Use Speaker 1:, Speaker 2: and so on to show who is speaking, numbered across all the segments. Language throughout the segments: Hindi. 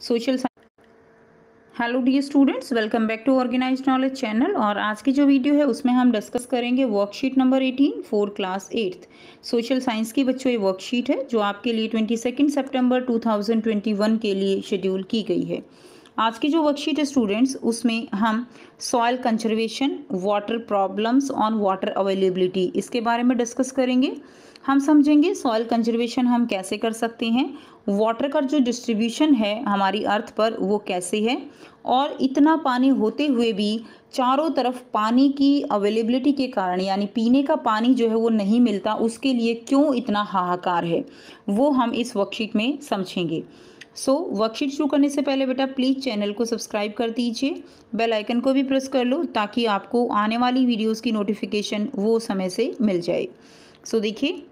Speaker 1: Social. Hello dear students, welcome back to organised knowledge channel. और आज की जो वीडियो है उसमें हम डिस्कस करेंगे worksheet number 18 for class 8th social science की। बच्चों ये वर्कशीट है जो आपके लिए 22 सितंबर 2021 के लिए शेड्यूल की गई है। आज की जो वर्कशीट है स्टूडेंट्स, उसमें हम soil conservation, water problems on water availability, इसके बारे में डिस्कस करेंगे। हम समझेंगे सॉइल कंजर्वेशन हम कैसे कर सकते हैं, वाटर का जो डिस्ट्रीब्यूशन है हमारी अर्थ पर वो कैसे है, और इतना पानी होते हुए भी चारों तरफ पानी की अवेलेबिलिटी के कारण यानी पीने का पानी जो है वो नहीं मिलता, उसके लिए क्यों इतना हाहाकार है, वो हम इस वर्कशीट में समझेंगे। वर्कशीट शुरू करने से पहले बेटा प्लीज़ चैनल को सब्सक्राइब कर दीजिए, बेल आइकन को भी प्रेस कर लो ताकि आपको आने वाली वीडियोस की नोटिफिकेशन वो समय से मिल जाए। देखिए,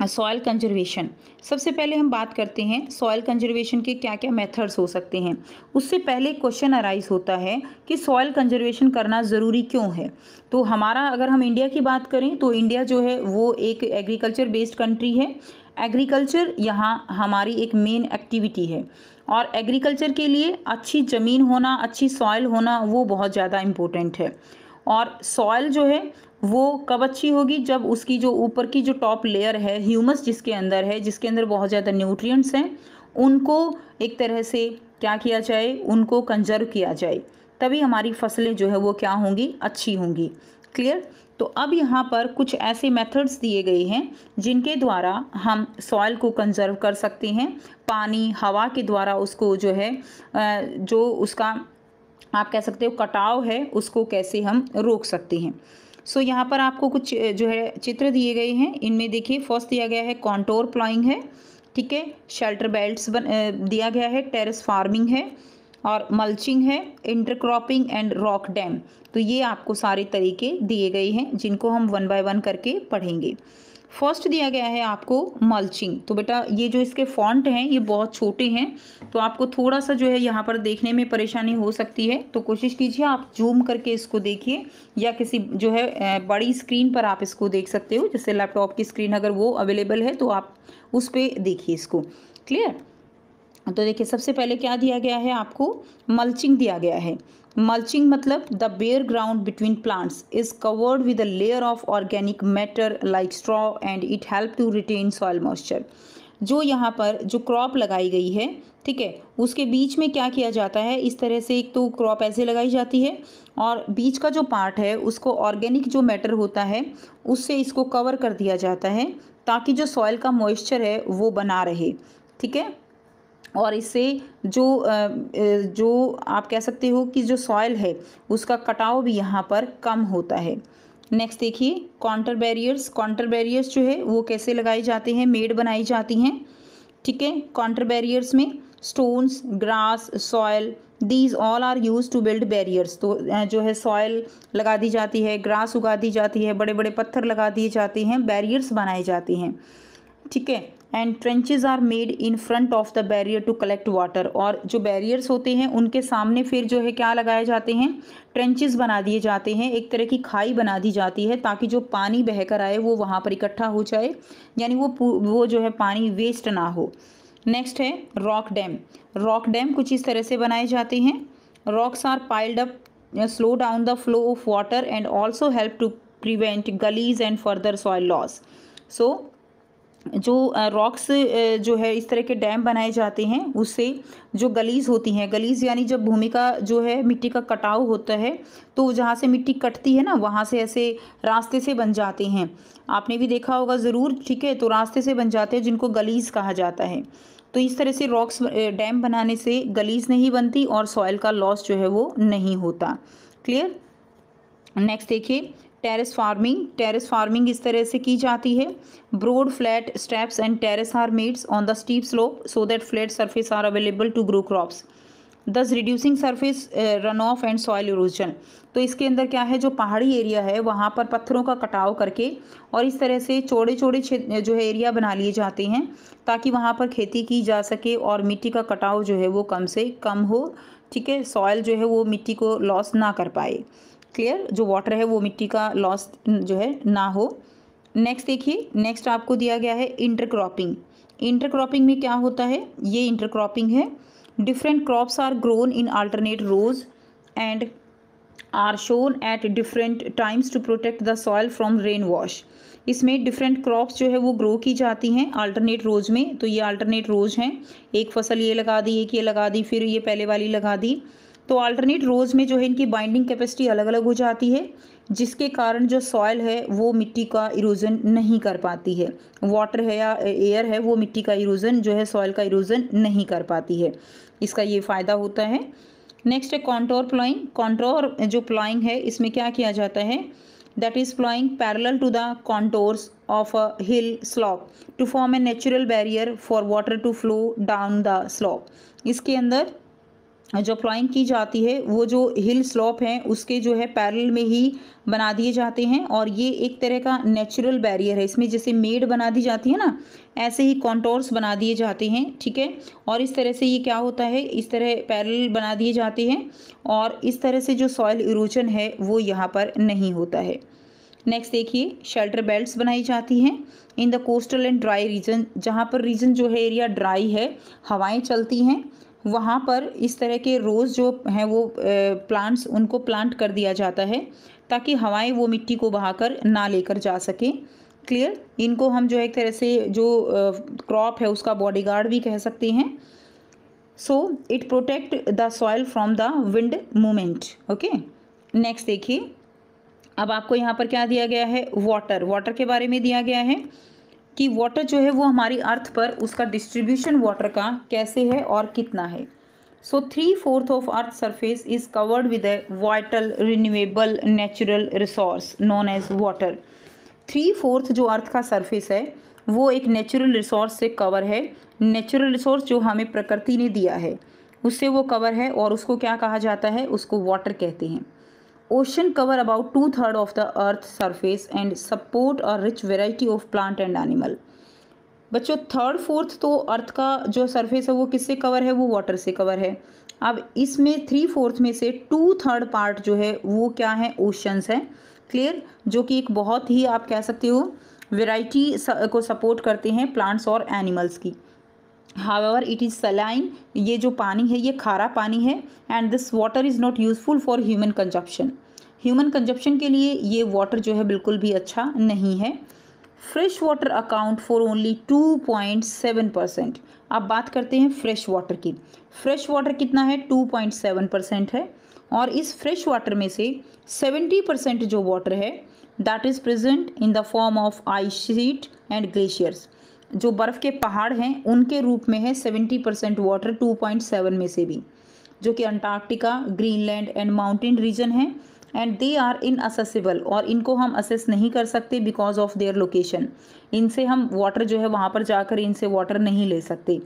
Speaker 1: सॉइल कंजर्वेशन, सबसे पहले हम बात करते हैं सॉइल कंजर्वेशन के क्या क्या मेथड्स हो सकते हैं। उससे पहले क्वेश्चन अराइज होता है कि सॉइल कंजर्वेशन करना ज़रूरी क्यों है। तो हमारा अगर हम इंडिया की बात करें तो इंडिया जो है वो एक एग्रीकल्चर बेस्ड कंट्री है। एग्रीकल्चर यहाँ हमारी एक मेन एक्टिविटी है, और एग्रीकल्चर के लिए अच्छी ज़मीन होना, अच्छी सॉइल होना वो बहुत ज़्यादा इम्पोर्टेंट है। और सॉइल जो है वो कब अच्छी होगी, जब उसकी जो ऊपर की जो टॉप लेयर है, ह्यूमस जिसके अंदर है, जिसके अंदर बहुत ज़्यादा न्यूट्रिएंट्स हैं, उनको एक तरह से क्या किया जाए, उनको कंजर्व किया जाए, तभी हमारी फसलें जो है वो क्या होंगी, अच्छी होंगी। क्लियर। तो अब यहाँ पर कुछ ऐसे मेथड्स दिए गए हैं जिनके द्वारा हम सॉइल को कंजर्व कर सकते हैं। पानी हवा के द्वारा उसको जो है जो उसका आप कह सकते हो कटाव है, उसको कैसे हम रोक सकते हैं। यहाँ पर आपको कुछ जो है चित्र दिए गए हैं। इनमें देखिए, फर्स्ट दिया गया है कॉन्टोर प्लॉइंग है, ठीक है, शेल्टर बेल्ट्स दिया गया है, टेरेस फार्मिंग है, और मल्चिंग है, इंटरक्रॉपिंग एंड रॉक डैम। तो ये आपको सारे तरीके दिए गए हैं जिनको हम वन बाय वन करके पढ़ेंगे। फर्स्ट दिया गया है आपको मल्चिंग। तो बेटा ये जो इसके फॉन्ट हैं ये बहुत छोटे हैं, तो आपको थोड़ा सा जो है यहाँ पर देखने में परेशानी हो सकती है, तो कोशिश कीजिए आप जूम करके इसको देखिए, या किसी जो है बड़ी स्क्रीन पर आप इसको देख सकते हो, जैसे लैपटॉप की स्क्रीन अगर वो अवेलेबल है तो आप उस पर देखिए इसको। क्लियर। तो देखिए, सबसे पहले क्या दिया गया है आपको, मल्चिंग दिया गया है। मल्चिंग मतलब the bare ground between plants is covered with a layer of organic matter like straw and it help to retain soil moisture. जो यहाँ पर जो क्रॉप लगाई गई है, ठीक है, उसके बीच में क्या किया जाता है, इस तरह से एक तो क्रॉप ऐसे लगाई जाती है और बीच का जो पार्ट है उसको ऑर्गेनिक जो मैटर होता है उससे इसको कवर कर दिया जाता है, ताकि जो सॉइल का मॉइस्चर है वो बना रहे। ठीक है। और इससे जो आप कह सकते हो कि जो सॉइल है उसका कटाव भी यहाँ पर कम होता है। नेक्स्ट देखिए, काउंटर बैरियर्स। काउंटर बैरियर्स जो है वो कैसे लगाए जाते हैं, मेड बनाई जाती हैं। ठीक है। काउंटर बैरियर्स में stones, grass, soil, these all are use to build barriers. तो जो है सॉयल लगा दी जाती है, ग्रास उगा दी जाती है, बड़े बड़े पत्थर लगा दिए जाते हैं, बैरियर्स बनाए जाते हैं। ठीक है। And trenches are made in front of the barrier to collect water. और जो बैरियर्स होते हैं उनके सामने फिर जो है क्या लगाए जाते हैं, ट्रेंचेस बना दिए जाते हैं, एक तरह की खाई बना दी जाती है, ताकि जो पानी बहकर आए वो वहाँ पर इकट्ठा हो जाए, यानी वो जो है पानी वेस्ट ना हो। नेक्स्ट है रॉक डैम। रॉक डैम कुछ इस तरह से बनाए जाते हैं। Rocks are piled up slow down the flow of water and also help to prevent gullies and further soil loss. जो रॉक्स जो है इस तरह के डैम बनाए जाते हैं, उससे जो गलीज होती हैं, गलीज यानी जब भूमि का जो है मिट्टी का कटाव होता है तो जहाँ से मिट्टी कटती है ना, वहाँ से ऐसे रास्ते से बन जाते हैं, आपने भी देखा होगा ज़रूर। ठीक है। तो रास्ते से बन जाते हैं जिनको गलीज कहा जाता है। तो इस तरह से रॉक्स डैम बनाने से गलीज नहीं बनती और सॉइल का लॉस जो है वो नहीं होता। क्लियर। नेक्स्ट देखिए, टेरेस फार्मिंग। टेरेस फार्मिंग इस तरह से की जाती है। Broad flat steps and terrace are made on the steep slope so that flat surface are available to grow crops, thus reducing surface run off and soil erosion. तो इसके अंदर क्या है, जो पहाड़ी एरिया है वहाँ पर पत्थरों का कटाव करके और इस तरह से चौड़े चौड़े जो है एरिया बना लिए जाते हैं, ताकि वहाँ पर खेती की जा सके और मिट्टी का कटाव जो है वो कम से कम हो। ठीक है। सॉइल जो है वो मिट्टी को लॉस ना कर पाए। क्लियर। जो वाटर है वो मिट्टी का लॉस जो है ना हो। नेक्स्ट देखिए, नेक्स्ट आपको दिया गया है इंटरक्रॉपिंग। इंटरक्रॉपिंग में क्या होता है, ये इंटरक्रॉपिंग है Different crops are grown in alternate rows and are shown at different times to protect the soil from rain wash. इसमें डिफरेंट क्रॉप्स जो है वो ग्रो की जाती हैं अल्टरनेट रोज में। तो ये अल्टरनेट रोज हैं, एक फसल ये लगा दी, एक ये लगा दी, फिर ये पहले वाली लगा दी। तो अल्टरनेट रोज में जो है इनकी बाइंडिंग कैपेसिटी अलग अलग हो जाती है, जिसके कारण जो सॉइल है वो मिट्टी का इरोजन नहीं कर पाती है। वाटर है या एयर है वो मिट्टी का इरोजन जो है सॉइल का इरोजन नहीं कर पाती है, इसका ये फ़ायदा होता है। नेक्स्ट है कॉन्टोर प्लॉइंग। कॉन्टोर जो प्लॉइंग है इसमें क्या किया जाता है, that is ploughing parallel to the contours of a hill slope to form a natural barrier for water to flow down the slope. इसके अंदर जो प्लॉइंग की जाती है वो जो हिल स्लॉप हैं उसके जो है पैरेलल में ही बना दिए जाते हैं, और ये एक तरह का नेचुरल बैरियर है। इसमें जैसे मेड बना दी जाती है ना, ऐसे ही कॉन्टोर्स बना दिए जाते हैं, ठीक है। और इस तरह से ये क्या होता है, इस तरह पैरेलल बना दिए जाते हैं, और इस तरह से जो सॉइल इरोजन है वो यहाँ पर नहीं होता है। नेक्स्ट देखिए, शेल्टर बेल्ट्स बनाई जाती हैं in the coastal and dry region. जहाँ पर रीजन जो है एरिया ड्राई है, हवाएं चलती हैं, वहाँ पर इस तरह के रोज़ जो हैं वो प्लांट्स, उनको प्लांट कर दिया जाता है ताकि हवाएं वो मिट्टी को बहाकर ना लेकर जा सकें। क्लियर, इनको हम जो एक तरह से जो क्रॉप है उसका बॉडीगार्ड भी कह सकते हैं। So it protect the soil from the wind movement. Okay, next देखिए, अब आपको यहाँ पर क्या दिया गया है, वाटर। वाटर के बारे में दिया गया है कि वाटर जो है वो हमारी अर्थ पर उसका डिस्ट्रीब्यूशन वाटर का कैसे है और कितना है। So 3/4 of earth surface is covered with a vital renewable natural resource known as water. 3/4 जो अर्थ का सरफेस है वो एक नेचुरल रिसोर्स से कवर है। नेचुरल रिसोर्स जो हमें प्रकृति ने दिया है उससे वो कवर है, और उसको क्या कहा जाता है, उसको वाटर कहते हैं। Ocean cover about 2/3 of the earth's surface and support a rich variety of plant and animal। बच्चों 3/4 तो अर्थ का जो सरफेस है वो किससे कवर है, वो वाटर से कवर है। अब इसमें 3/4 में से 2/3 पार्ट जो है वो क्या है, ओशंस है। क्लियर, जो कि एक बहुत ही आप कह सकते हो वेराइटी को सपोर्ट करते हैं प्लांट्स और एनिमल्स की। However, it is saline, ये जो पानी है ये खारा पानी है, and this water is not useful for human consumption। Human consumption के लिए ये वाटर जो है बिल्कुल भी अच्छा नहीं है। Fresh water account for only 2.7%। अब बात करते हैं फ्रेश वाटर की। फ्रेश वाटर कितना है, 2.7% है, और इस फ्रेश वाटर में से 70% जो वाटर है that is present in the form of ice sheet and glaciers. जो बर्फ़ के पहाड़ हैं उनके रूप में है 70% वाटर 2.7 में से भी, जो कि Antarctica, Greenland and mountain region है, एंड दे आर इनअसेसिबल, और इनको हम असेस नहीं कर सकते बिकॉज ऑफ देयर लोकेशन। इनसे हम वाटर जो है वहाँ पर जाकर इनसे वाटर नहीं ले सकते,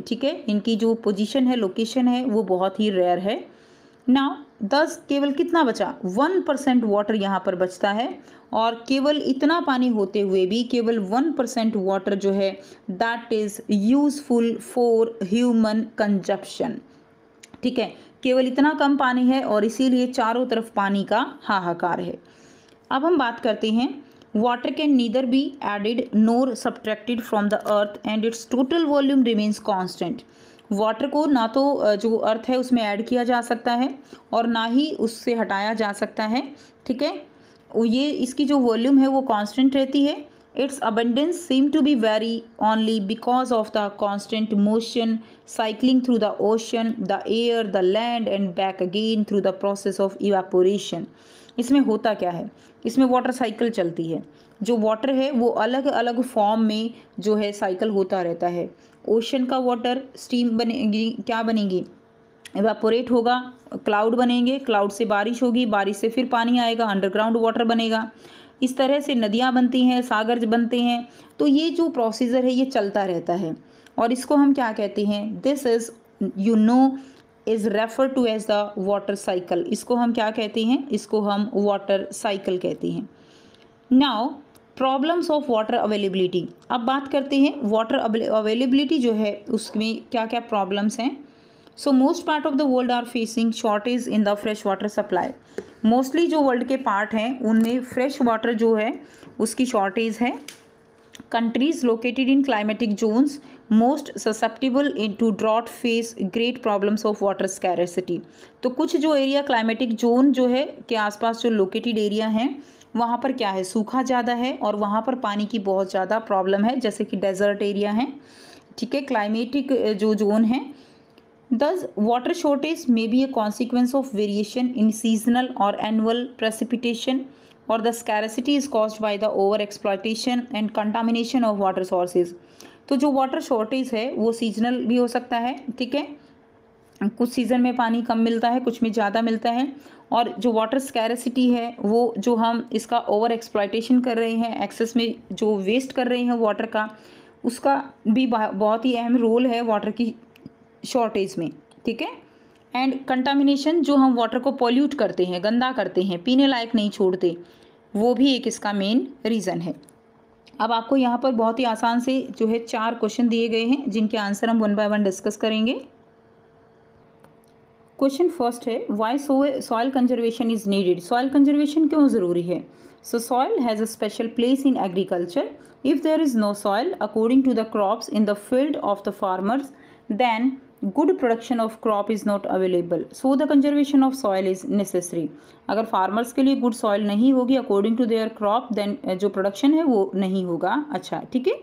Speaker 1: ठीक है। इनकी जो पोजीशन है, लोकेशन है, वो बहुत ही रेयर है। नाउ 10 केवल कितना बचा, 1% वाटर यहाँ पर बचता है, और केवल इतना पानी होते हुए भी केवल 1% वाटर जो है that is useful for human consumption, ठीक है। केवल इतना कम पानी है और इसीलिए चारों तरफ पानी का हाहाकार है। अब हम बात करते हैं, water can neither be added NOR subtracted from the earth and it's total volume remains constant. Water को ना तो जो अर्थ है उसमें ऐड किया जा सकता है और ना ही उससे हटाया जा सकता है, ठीक है। ये इसकी जो वॉल्यूम है वो कांस्टेंट रहती है। Its abundance seem to be very only because of the constant motion cycling through the ocean, the air, the land and back again through the process of evaporation. इसमें होता क्या है, इसमें वाटर साइकिल चलती है। जो वाटर है वो अलग अलग फॉर्म में जो है साइकिल होता रहता है। ओशन का वाटर स्टीम बनेगी, क्या बनेगी, इवेपोरेट होगा, क्लाउड बनेंगे, क्लाउड से बारिश होगी, बारिश से फिर पानी आएगा, अंडरग्राउंड वाटर बनेगा। इस तरह से नदियाँ बनती हैं, सागर बनते हैं। तो ये जो प्रोसीजर है ये चलता रहता है, और इसको हम क्या कहते हैं, this is is refer to as the water cycle. इसको हम क्या कहते हैं, इसको हम वाटर साइकिल कहते हैं। Now problems of water availability. अब बात करते हैं वाटर अवेलेबिलिटी जो है उसमें क्या क्या प्रॉब्लम्स हैं। So most part of the world are facing shortage in the fresh water supply. Mostly जो वर्ल्ड के पार्ट हैं उनमें फ्रेश वाटर जो है उसकी शॉर्टेज है। Countries located in climatic zones most susceptible in to drought face great problems of water scarcity. तो कुछ जो एरिया क्लाइमेटिक जोन जो है के आसपास जो लोकेटेड एरिया हैं वहाँ पर क्या है, सूखा ज़्यादा है और वहाँ पर पानी की बहुत ज़्यादा प्रॉब्लम है, जैसे कि डेजर्ट एरिया है, ठीक है, क्लाइमेटिक जो जोन है। Thus, water shortage may be a consequence of variation in seasonal or annual precipitation, or the scarcity is caused by the over-exploitation and contamination of water sources. तो जो वाटर शॉर्टेज है वो सीजनल भी हो सकता है, ठीक है, कुछ सीज़न में पानी कम मिलता है, कुछ में ज़्यादा मिलता है। और जो वाटर स्कैरसिटी है वो जो हम इसका ओवर एक्सप्लॉयटेशन कर रहे हैं, एक्सेस में जो वेस्ट कर रहे हैं वाटर का, उसका भी बहुत ही अहम रोल है वाटर की शॉर्टेज में, ठीक है। एंड कंटामिनेशन, जो हम वाटर को पॉल्यूट करते हैं, गंदा करते हैं, पीने लायक नहीं छोड़ते, वो भी एक इसका मेन रीज़न है। अब आपको यहाँ पर बहुत ही आसान से जो है 4 क्वेश्चन दिए गए हैं जिनके आंसर हम 1 बाय 1 डिस्कस करेंगे। क्वेश्चन फर्स्ट है, why soil conservation is needed. Soil conservation क्यों ज़रूरी है? So soil has a special place in agriculture. If there is no soil according to the crops in the field of the farmers, then good production of crop is not available, so the conservation of soil is necessary। अगर फार्मर्स के लिए गुड सॉइल नहीं होगी according to their crop, then जो प्रोडक्शन है वो नहीं होगा अच्छा, ठीक है।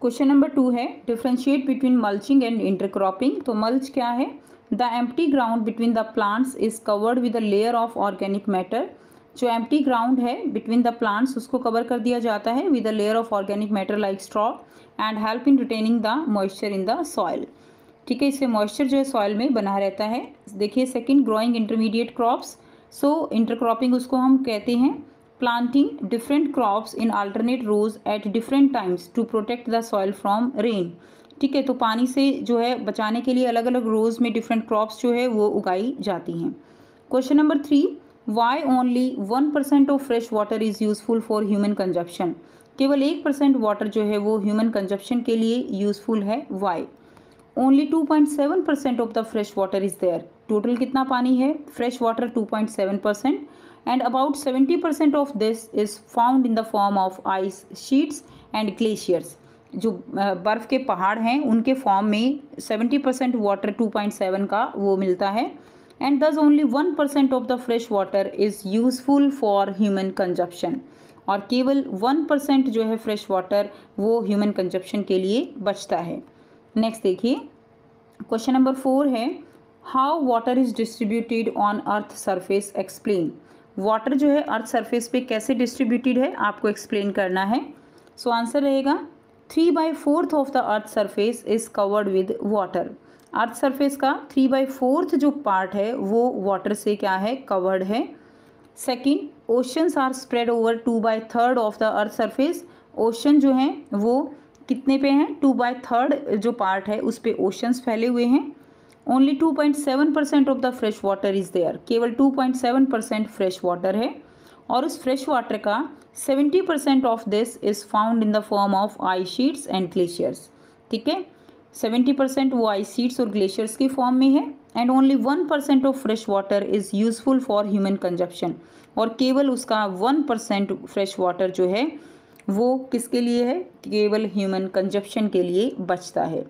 Speaker 1: क्वेश्चन नंबर 2 है, differentiate between mulching and intercropping. तो मल्च क्या है? The empty ground between the plants is covered with a layer of organic matter. जो एम्प्टी ग्राउंड है बिटवीन द प्लांट्स उसको कवर कर दिया जाता है with a layer of organic matter like straw and help in retaining the moisture in the soil, ठीक है, इससे मॉइस्चर जो है सॉइल में बना रहता है। देखिए second, growing intermediate crops. So intercropping उसको हम कहते हैं planting different crops in alternate rows at different times to protect the soil from rain, ठीक है। तो पानी से जो है बचाने के लिए अलग अलग रोज में डिफरेंट क्रॉप्स जो है वो उगाई जाती हैं। Question number 3, why only 1% of fresh water is useful for human consumption. केवल 1% वाटर जो है वो ह्यूमन कंजप्शन के लिए यूजफुल है, why? Only 2.7% of the fresh water is there. Total कितना पानी है? Fresh water 2.7%, and about 70% of this is found in the form of ice sheets and glaciers. जो बर्फ़ के पहाड़ हैं उनके फॉर्म में 70% वाटर 2.7 का वो मिलता है, एंड दस only 1% of the fresh water is useful for human consumption. और केवल 1% जो है फ्रेश वाटर वो ह्यूमन कंजप्शन के लिए बचता है। नेक्स्ट देखिए, क्वेश्चन नंबर 4 है, how water is distributed on earth surface, explain. Water जो है अर्थ सरफेस पे कैसे डिस्ट्रीब्यूटेड है आपको एक्सप्लेन करना है। सो आंसर रहेगा 3/4 of the earth surface is covered with water. Earth surface का 3/4 जो पार्ट है वो वाटर से क्या है, कवर्ड है। Second, oceans are spread over 2/3 of the earth surface. Ocean जो हैं वो कितने पे हैं? 2/3 जो पार्ट है उस पे ओशंस फैले हुए हैं। Only 2.7% of the fresh water is there. केवल 2.7% फ्रेश वाटर है, और उस फ्रेश वाटर का 70% of this is found in the form of ice sheets and glaciers, ठीक है। 70% वो आइस शीट्स और ग्लेशियर्स की फॉर्म में है, and only 1% of fresh water is useful for human consumption. और केवल उसका 1% फ्रेश वाटर जो है वो किसके लिए है? केवल ह्यूमन कंजप्शन के लिए बचता है।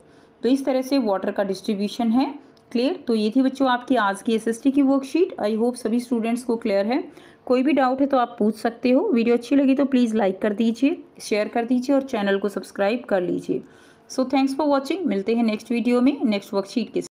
Speaker 1: तो इस तरह से वाटर का डिस्ट्रीब्यूशन है। क्लियर? तो ये थी बच्चों आपकी आज की एसएसटी की वर्कशीट। आई होप सभी स्टूडेंट्स को क्लियर है। कोई भी डाउट है तो आप पूछ सकते हो। वीडियो अच्छी लगी तो प्लीज़ लाइक कर दीजिए, शेयर कर दीजिए और चैनल को सब्सक्राइब कर लीजिए। So thanks for watching. मिलते हैं नेक्स्ट वीडियो में नेक्स्ट वर्कशीट के साथ।